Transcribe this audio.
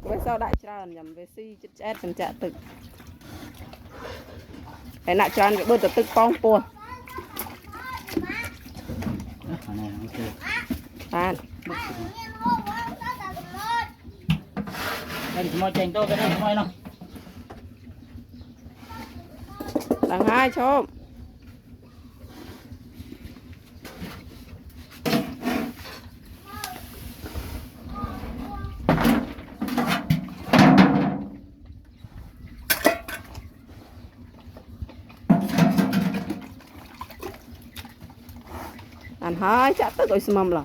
với sao đại tràn nhầm về si chết chết tình trạng thực cái nại tràn cái bơ tự tức phong pua à đây thì mọi chuyện tôi cái đây mọi nó đằng hai chôm ăn hai chặt tới rồi mầm là